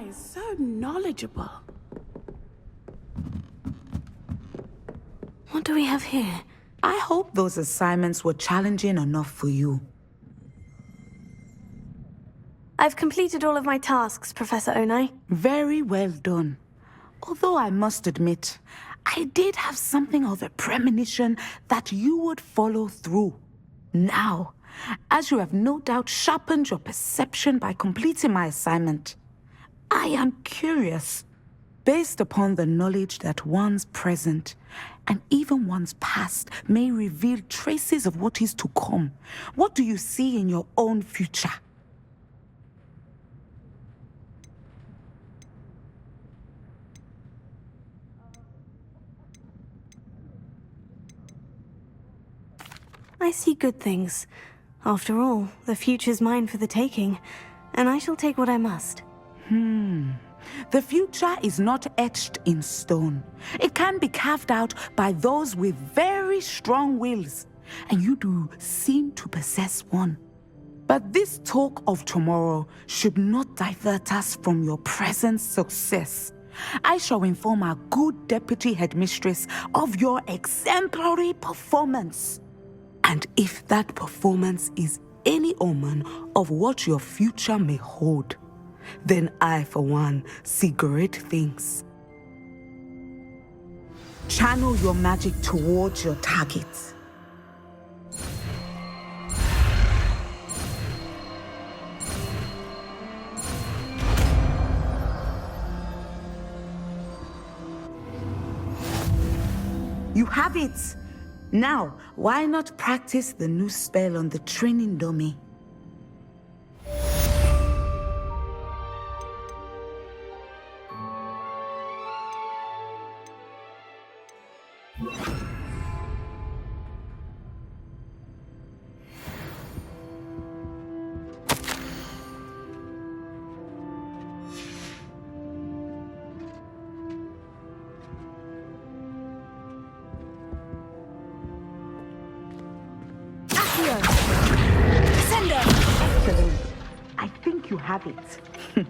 is so knowledgeable. What do we have here? I hope those assignments were challenging enough for you. I've completed all of my tasks, Professor Onai. Very well done. Although I must admit, I did have something of a premonition that you would follow through. Now, as you have no doubt sharpened your perception by completing my assignment, I am curious, based upon the knowledge that one's present and even one's past may reveal traces of what is to come. What do you see in your own future? I see good things. After all, the future's mine for the taking, and I shall take what I must. The future is not etched in stone. It can be carved out by those with very strong wills, and you do seem to possess one. But this talk of tomorrow should not divert us from your present success. I shall inform our good deputy headmistress of your exemplary performance. And if that performance is any omen of what your future may hold, then I, for one, see great things. Channel your magic towards your target. You have it! Now, why not practice the new spell on the training dummy? Descendo! Excellent. I think you have it.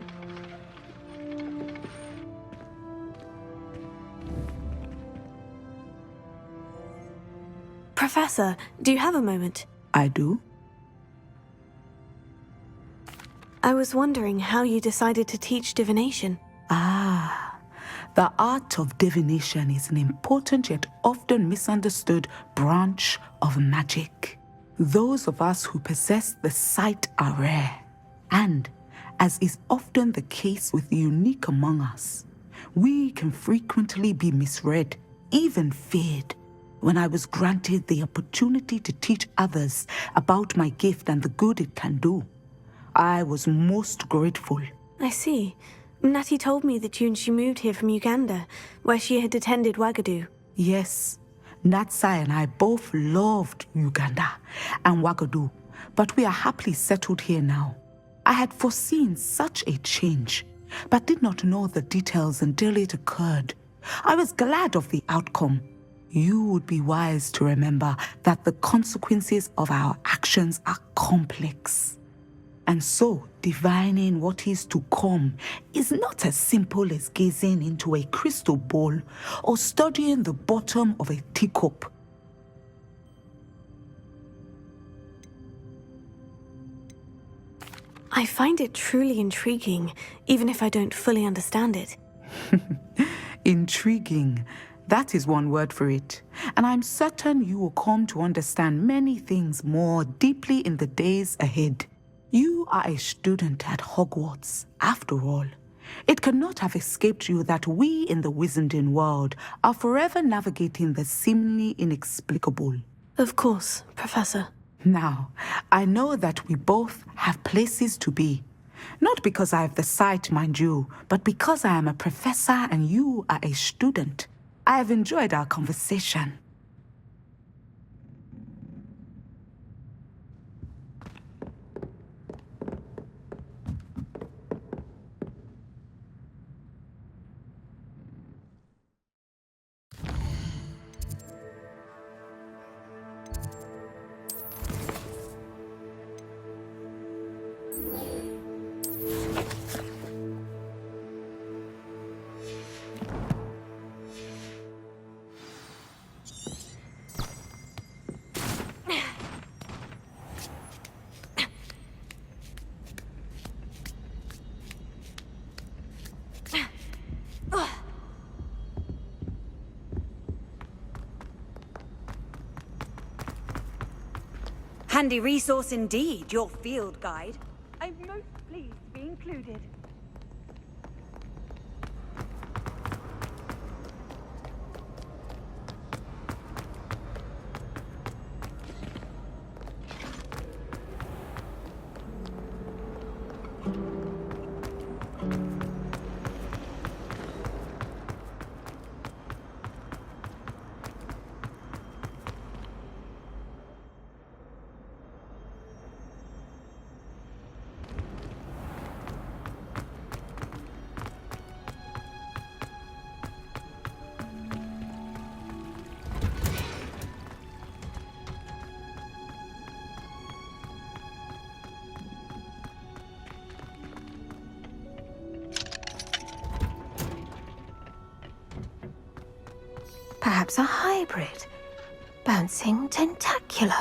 Professor, do you have a moment? I do? I was wondering how you decided to teach divination. The art of divination is an important yet often misunderstood branch of magic. Those of us who possess the sight are rare, and, as is often the case with the unique among us, we can frequently be misread, even feared. When I was granted the opportunity to teach others about my gift and the good it can do, I was most grateful. I see. Natty told me that you and she moved here from Uganda, where she had attended Wagadu. Yes, Natsai and I both loved Uganda and Wagadu, but we are happily settled here now. I had foreseen such a change, but did not know the details until it occurred. I was glad of the outcome. You would be wise to remember that the consequences of our actions are complex. And so, divining what is to come is not as simple as gazing into a crystal ball or studying the bottom of a teacup. I find it truly intriguing, even if I don't fully understand it. Intriguing. That is one word for it. And I'm certain you will come to understand many things more deeply in the days ahead. You are a student at Hogwarts, after all. It cannot have escaped you that we in the Wizarding world are forever navigating the seemingly inexplicable. Of course, Professor. Now, I know that we both have places to be. Not because I have the sight, mind you, but because I am a professor and you are a student. I have enjoyed our conversation. Handy resource indeed, your field guide. I'm most pleased to be included. Perhaps a hybrid. Bouncing tentacular.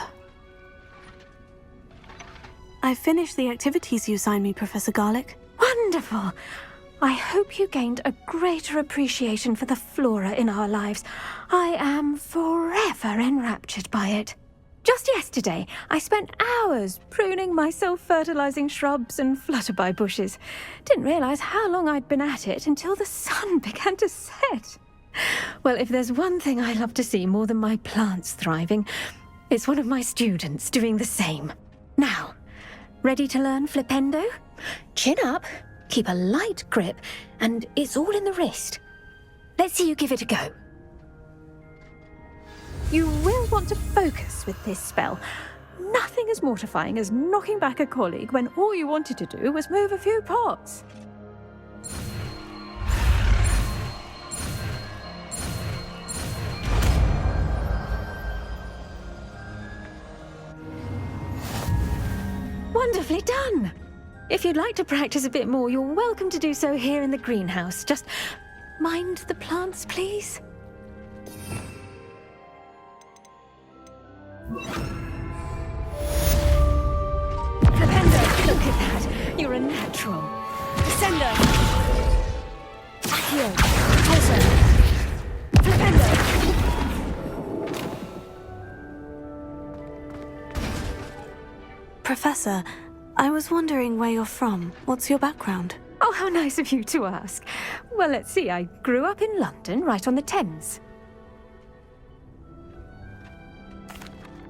I finished the activities you signed me, Professor Garlick. Wonderful! I hope you gained a greater appreciation for the flora in our lives. I am forever enraptured by it. Just yesterday, I spent hours pruning my self-fertilizing shrubs and flutterby bushes. Didn't realize how long I'd been at it until the sun began to set. Well, if there's one thing I love to see more than my plants thriving, it's one of my students doing the same. Now, ready to learn Flipendo? Chin up, keep a light grip, and it's all in the wrist. Let's see you give it a go. You will want to focus with this spell. Nothing as mortifying as knocking back a colleague when all you wanted to do was move a few pots. Wonderfully done! If you'd like to practice a bit more, you're welcome to do so here in the greenhouse. Just mind the plants, please. Flipendo, look at that! You're a natural. Descendo! Accio, also. Flipendo! Professor, I was wondering where you're from. What's your background? Oh, how nice of you to ask. Well, let's see. I grew up in London, right on the Thames.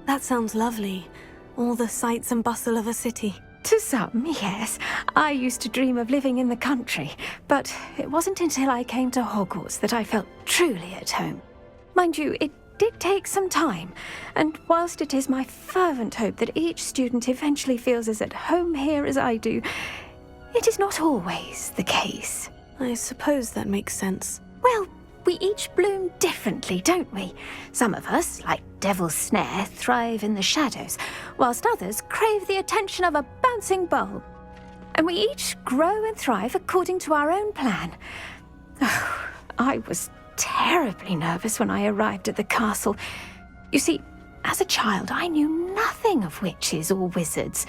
That sounds lovely. All the sights and bustle of a city. To some, yes. I used to dream of living in the country, but it wasn't until I came to Hogwarts that I felt truly at home. Mind you, it did take some time, and whilst it is my fervent hope that each student eventually feels as at home here as I do, it is not always the case. I suppose that makes sense. Well, we each bloom differently, don't we? Some of us, like Devil's Snare, thrive in the shadows, whilst others crave the attention of a bouncing bulb. And we each grow and thrive according to our own plan. Oh, I was terribly nervous when I arrived at the castle. You see, as a child, I knew nothing of witches or wizards.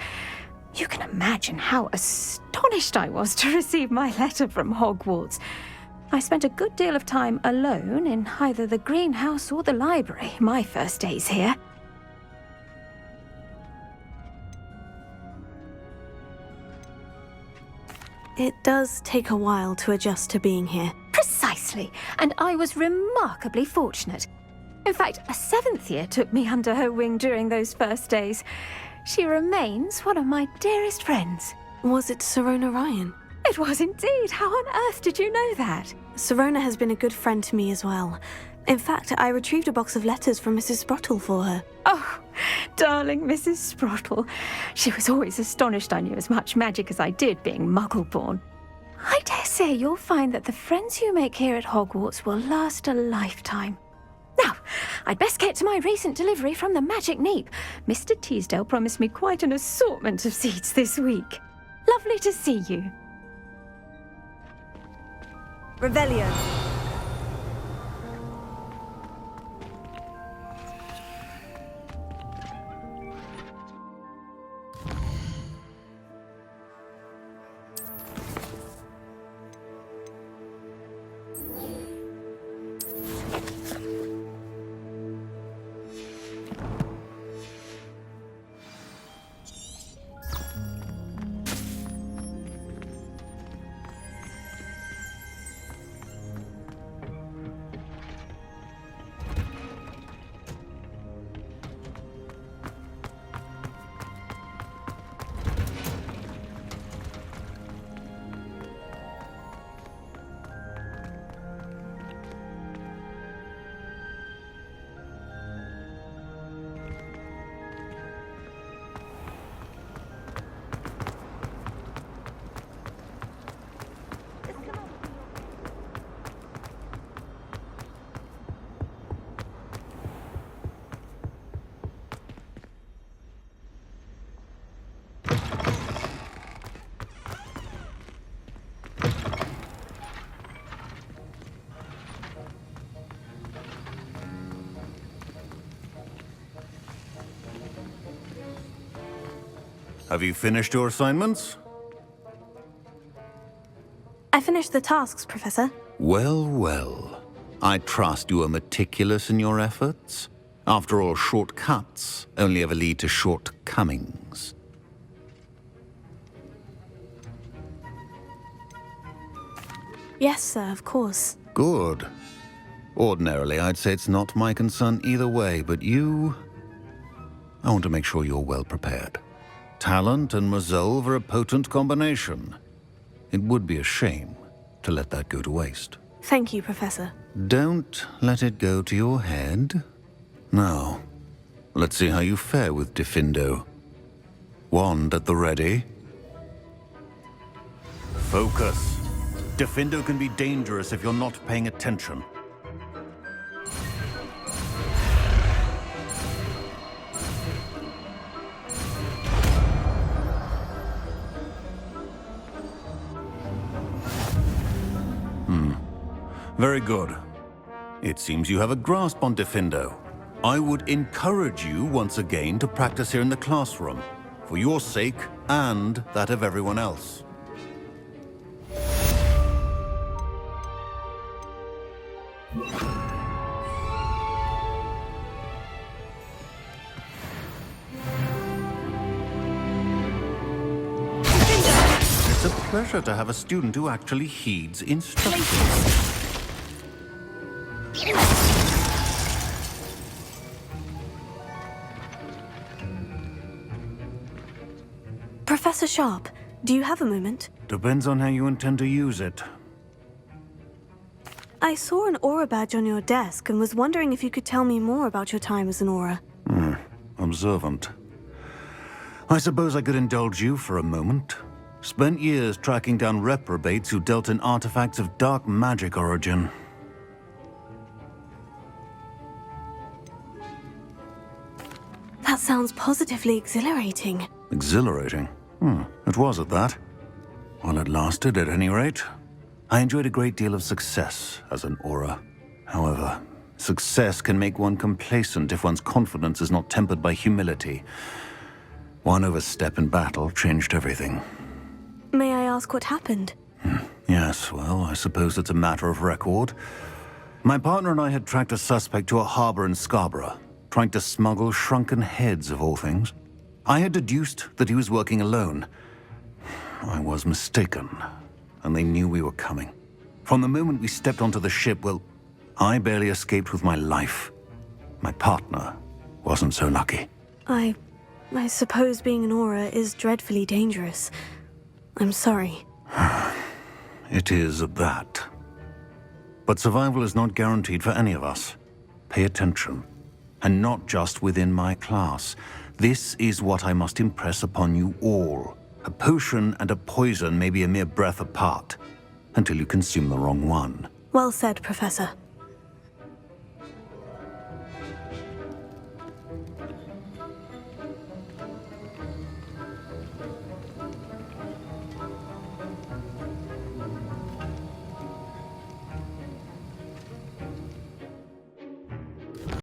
You can imagine how astonished I was to receive my letter from Hogwarts. I spent a good deal of time alone in either the greenhouse or the library my first days here. It does take a while to adjust to being here. Precisely, and I was remarkably fortunate. In fact, a 7th year took me under her wing during those first days. She remains one of my dearest friends. Was it Sirona Ryan? It was indeed. How on earth did you know that? Sirona has been a good friend to me as well. In fact, I retrieved a box of letters from Mrs. Sprottle for her. Oh, darling Mrs. Sprottle. She was always astonished I knew as much magic as I did, being Muggle-born. I dare say you'll find that the friends you make here at Hogwarts will last a lifetime. Now, I'd best get to my recent delivery from the Magic Neep. Mr. Teasdale promised me quite an assortment of seeds this week. Lovely to see you. Revelio. have you finished your assignments? I finished the tasks, Professor. Well, well. I trust you are meticulous in your efforts. After all, shortcuts only ever lead to shortcomings. Yes, sir, of course. Good. Ordinarily, I'd say it's not my concern either way, but you... I want to make sure you're well prepared. Talent and resolve are a potent combination. It would be a shame to let that go to waste. Thank you, Professor. Don't let it go to your head. Now, let's see how you fare with Diffindo. Wand at the ready. Focus. Diffindo can be dangerous if you're not paying attention. Very good. It seems you have a grasp on Descendo. I would encourage you once again to practice here in the classroom, for your sake and that of everyone else. It's a pleasure to have a student who actually heeds instructions. Professor Sharp, do you have a moment? Depends on how you intend to use it. I saw an aura badge on your desk and was wondering if you could tell me more about your time as an aura. Observant. I suppose I could indulge you for a moment. Spent years tracking down reprobates who dealt in artifacts of dark magic origin. That sounds positively exhilarating. Exhilarating? It was at that. While it lasted, at any rate. I enjoyed a great deal of success as an aura. However, success can make one complacent if one's confidence is not tempered by humility. One overstep in battle changed everything. May I ask what happened? Yes, well, I suppose it's a matter of record. My partner and I had tracked a suspect to a harbor in Scarborough, trying to smuggle shrunken heads of all things. I had deduced that he was working alone. I was mistaken, and they knew we were coming. From the moment we stepped onto the ship, well, I barely escaped with my life. My partner wasn't so lucky. I suppose being an aura is dreadfully dangerous. I'm sorry. It is at that. But survival is not guaranteed for any of us. Pay attention. And not just within my class. This is what I must impress upon you all. A potion and a poison may be a mere breath apart, until you consume the wrong one. Well said, Professor.